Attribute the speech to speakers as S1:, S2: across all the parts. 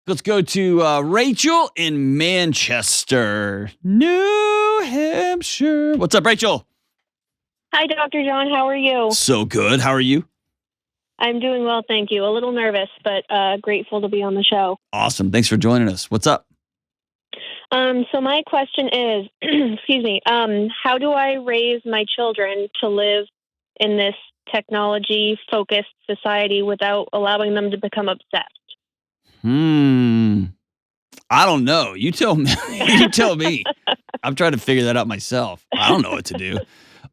S1: Let's go to Rachel in Manchester, New Hampshire. What's up, Rachel?
S2: Hi, Dr. John. How are you?
S1: So good. How are you?
S2: I'm doing well, thank you. A little nervous, but grateful to be on the show.
S1: Awesome. Thanks for joining us. What's up?
S2: So my question is, excuse me, how do I raise my children to live in this technology-focused society without allowing them to become obsessed?
S1: I don't know. You tell me. You tell me. I'm trying to figure that out myself. I don't know what to do.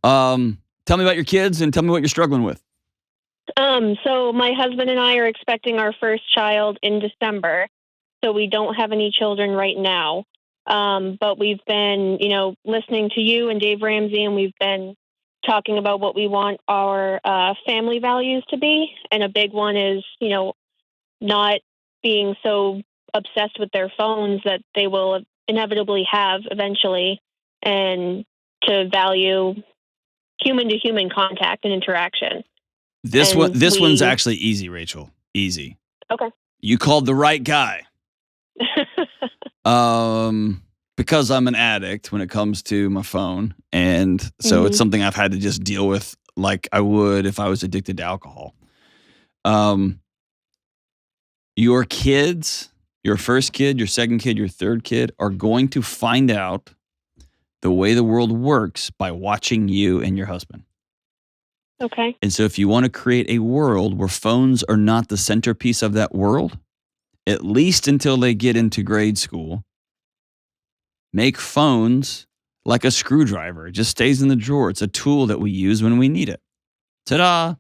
S1: Tell me about your kids and tell me what you're struggling with.
S2: So my husband and I are expecting our first child in December, so we don't have any children right now. But we've been, listening to you and Dave Ramsey, and we've been talking about what we want our family values to be. And a big one is, not being so obsessed with their phones that they will inevitably have eventually, and to value human-to-human contact and interaction.
S1: This one's actually easy, Rachel. Easy.
S2: Okay.
S1: You called the right guy. Because I'm an addict when it comes to my phone. And so it's something I've had to just deal with like I would if I was addicted to alcohol. Your kids, your first kid, your second kid, your third kid are going to find out the way the world works by watching you and your husband.
S2: Okay.
S1: And so if you want to create a world where phones are not the centerpiece of that world, at least until they get into grade school, make phones like a screwdriver. It just stays in the drawer. It's a tool that we use when we need it. Ta-da!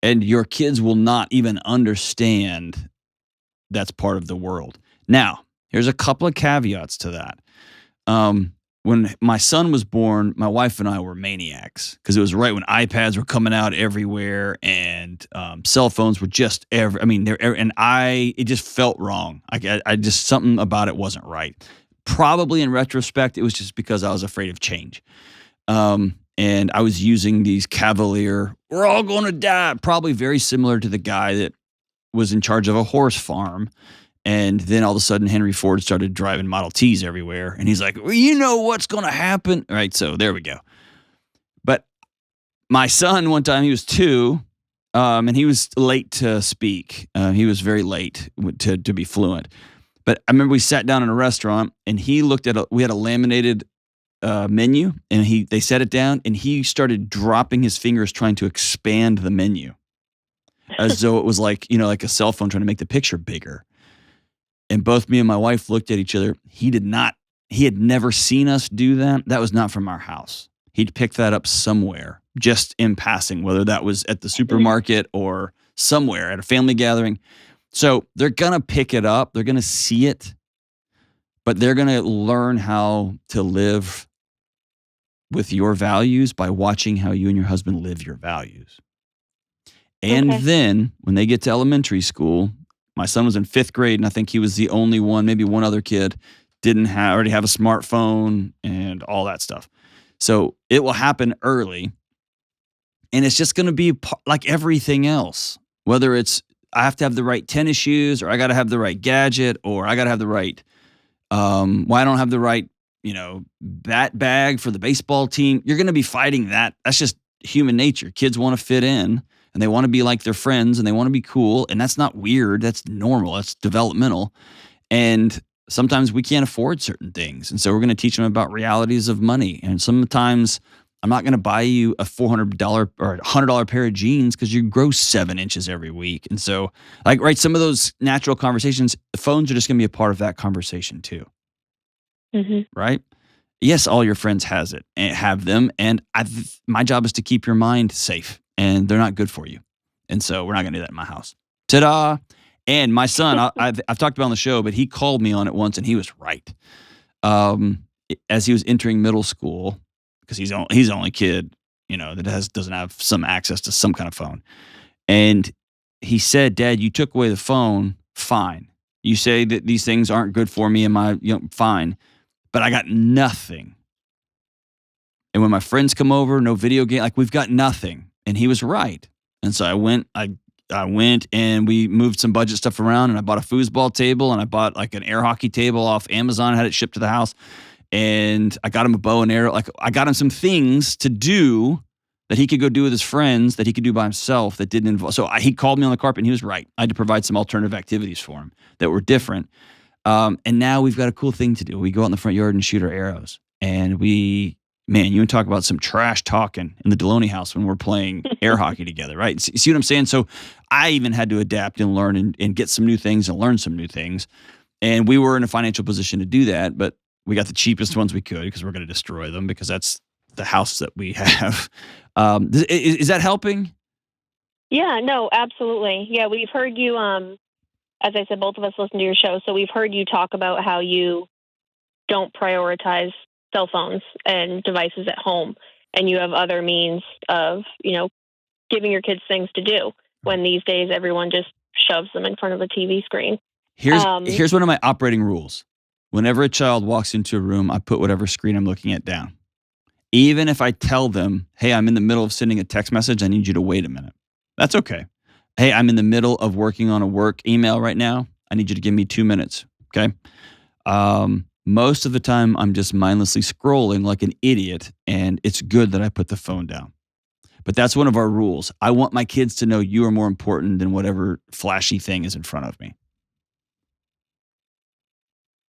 S1: And your kids will not even understand that's part of the world. Now, here's a couple of caveats to that. When my son was born, my wife and I were maniacs because it was right when iPads were coming out everywhere and cell phones were just it just felt wrong. I just, something about it wasn't right. Probably in retrospect, it was just because I was afraid of change. And I was using these cavalier, we're all going to die, probably very similar to the guy that was in charge of a horse farm. And then all of a sudden, Henry Ford started driving Model Ts everywhere. And he's like, well, you know what's going to happen? All right, so there we go. But my son, one time, he was 2, and he was late to speak. He was very late to be fluent. But I remember we sat down in a restaurant, and he looked at we had a laminated menu, and they set it down, and he started dropping his fingers trying to expand the menu. As though it was like a cell phone trying to make the picture bigger. And both me and my wife looked at each other. He had never seen us do that. That was not from our house. He'd picked that up somewhere, just in passing, whether that was at the supermarket or somewhere at a family gathering. So they're going to pick it up. They're going to see it, but they're going to learn how to live with your values by watching how you and your husband live your values. And then when they get to elementary school, my son was in 5th grade, and I think he was the only one, maybe one other kid, already have a smartphone and all that stuff. So it will happen early, and it's just going to be like everything else, whether it's I have to have the right tennis shoes, or I got to have the right gadget, or I got to have the right, I don't have the right, bat bag for the baseball team. You're going to be fighting that. That's just human nature. Kids want to fit in. And they want to be like their friends, and they want to be cool. And that's not weird. That's normal. That's developmental. And sometimes we can't afford certain things. And so we're going to teach them about realities of money. And sometimes I'm not going to buy you a $400 or $100 pair of jeans because you grow 7 inches every week. And so, some of those natural conversations, the phones are just going to be a part of that conversation too. Right? Yes, all your friends have them. And my job is to keep your mind safe. And they're not good for you. And so we're not going to do that in my house. Ta-da! And my son, I've talked about on the show, but he called me on it once, and he was right. As he was entering middle school, because he's the only kid, that doesn't have some access to some kind of phone. And he said, Dad, you took away the phone, fine. You say that these things aren't good for me and fine. But I got nothing. And when my friends come over, no video game, we've got nothing. And he was right. And so I I went and we moved some budget stuff around, and I bought a foosball table, and I bought like an air hockey table off Amazon, had it shipped to the house, and I got him a bow and arrow. Like I got him some things to do that he could go do with his friends that he could do by himself that didn't involve. So he called me on the carpet, and he was right. I had to provide some alternative activities for him that were different. And now we've got a cool thing to do. We go out in the front yard and shoot our arrows, and man, you and talk about some trash talking in the Delony house when we're playing air hockey together, right? See what I'm saying? So I even had to adapt and learn and get some new things and learn some new things. And we were in a financial position to do that, but we got the cheapest ones we could because we're going to destroy them because that's the house that we have. Is that helping?
S2: Yeah, no, absolutely. Yeah, we've heard you, as I said, both of us listen to your show, so we've heard you talk about how you don't prioritize cell phones and devices at home, and you have other means of, giving your kids things to do when these days everyone just shoves them in front of a TV screen.
S1: Here's one of my operating rules. Whenever a child walks into a room, I put whatever screen I'm looking at down. Even if I tell them, hey, I'm in the middle of sending a text message, I need you to wait a minute. That's okay. Hey, I'm in the middle of working on a work email right now. I need you to give me 2 minutes, okay? Most of the time, I'm just mindlessly scrolling like an idiot, and it's good that I put the phone down. But that's one of our rules. I want my kids to know you are more important than whatever flashy thing is in front of me.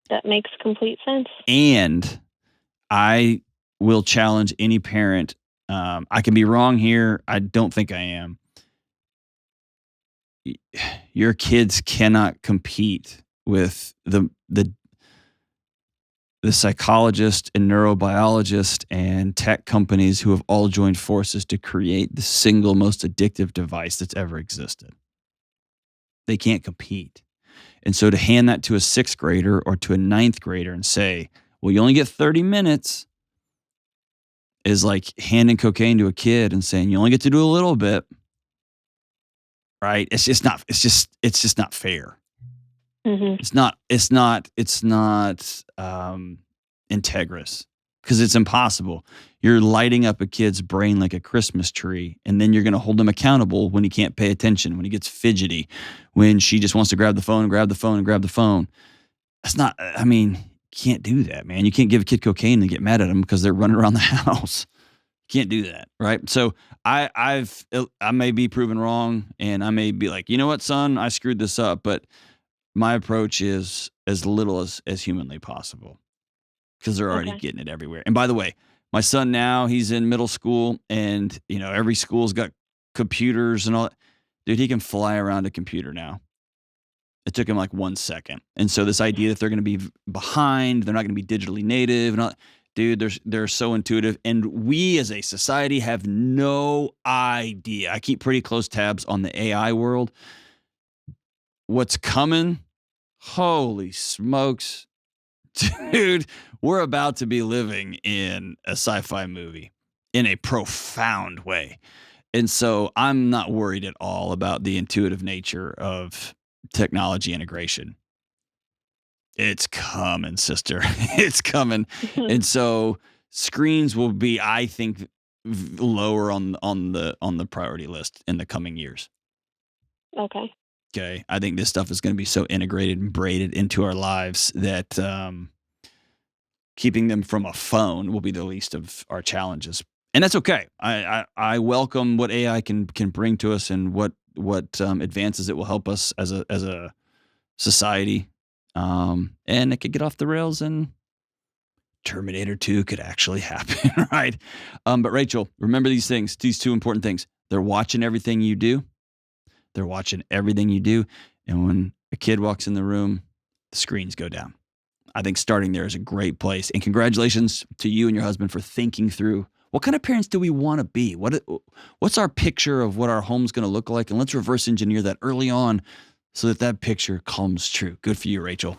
S2: That makes complete sense.
S1: And I will challenge any parent. I can be wrong here. I don't think I am. Your kids cannot compete with the psychologist and neurobiologist and tech companies who have all joined forces to create the single most addictive device that's ever existed. They can't compete. And so to hand that to a 6th grader or to a 9th grader and say, well, you only get 30 minutes is like handing cocaine to a kid and saying, you only get to do a little bit. Right? It's just not fair.
S2: Mm-hmm.
S1: It's not integrous because it's impossible. You're lighting up a kid's brain like a Christmas tree, and then you're going to hold him accountable when he can't pay attention, when he gets fidgety, when she just wants to grab the phone. That's not, can't do that, man. You can't give a kid cocaine and get mad at them because they're running around the house. Can't do that, right? So I may be proven wrong, and I may be like, you know what, son, I screwed this up, but my approach is as little as humanly possible because they're already getting it everywhere. And by the way, my son now, he's in middle school, and every school's got computers and all that. Dude, he can fly around a computer now. It took him like 1 second. And so this idea that they're going to be behind, they're not going to be digitally native and all, dude, they're so intuitive. And we as a society have no idea. I keep pretty close tabs on the AI world. What's coming? Holy smokes. Dude, we're about to be living in a sci-fi movie in a profound way. And so I'm not worried at all about the intuitive nature of technology integration. It's coming, sister. It's coming. And so screens will be, I think, lower on the priority list in the coming years.
S2: Okay.
S1: Okay. I think this stuff is going to be so integrated and braided into our lives that keeping them from a phone will be the least of our challenges. And that's okay. I welcome what AI can bring to us and what advances it will help us as a society. And it could get off the rails and Terminator 2 could actually happen, right? But Rachel, remember these things, these 2 important things. They're watching everything you do. They're watching everything you do. And when a kid walks in the room, the screens go down. I think starting there is a great place. And congratulations to you and your husband for thinking through what kind of parents do we want to be? What's our picture of what our home's going to look like? And let's reverse engineer that early on so that picture comes true. Good for you, Rachel.